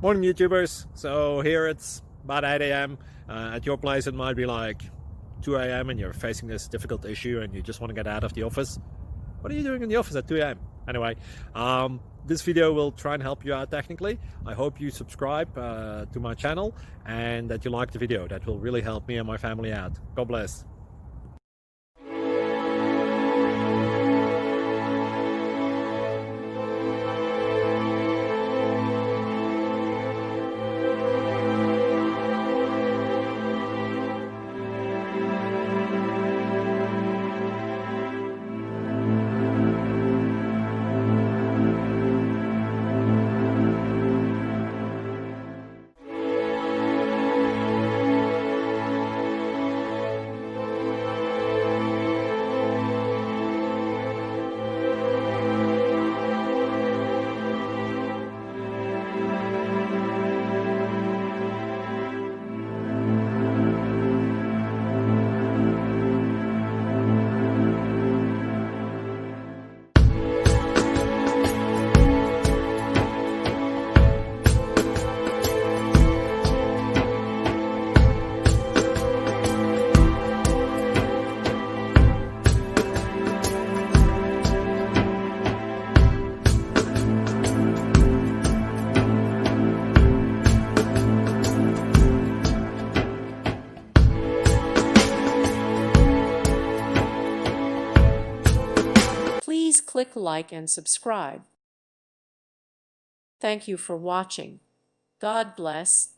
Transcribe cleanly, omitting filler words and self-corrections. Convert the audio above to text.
Morning, YouTubers. So here it's about 8 a.m. At your place, it might be like 2 a.m. and you're facing this difficult issue and you just want to get out of the office. What are you doing in the office at 2 a.m.? Anyway, this video will try and help you out technically. I hope you subscribe to my channel and that you like the video. That will really help me and my family out. God bless. Please click like and subscribe. Thank you for watching. God bless.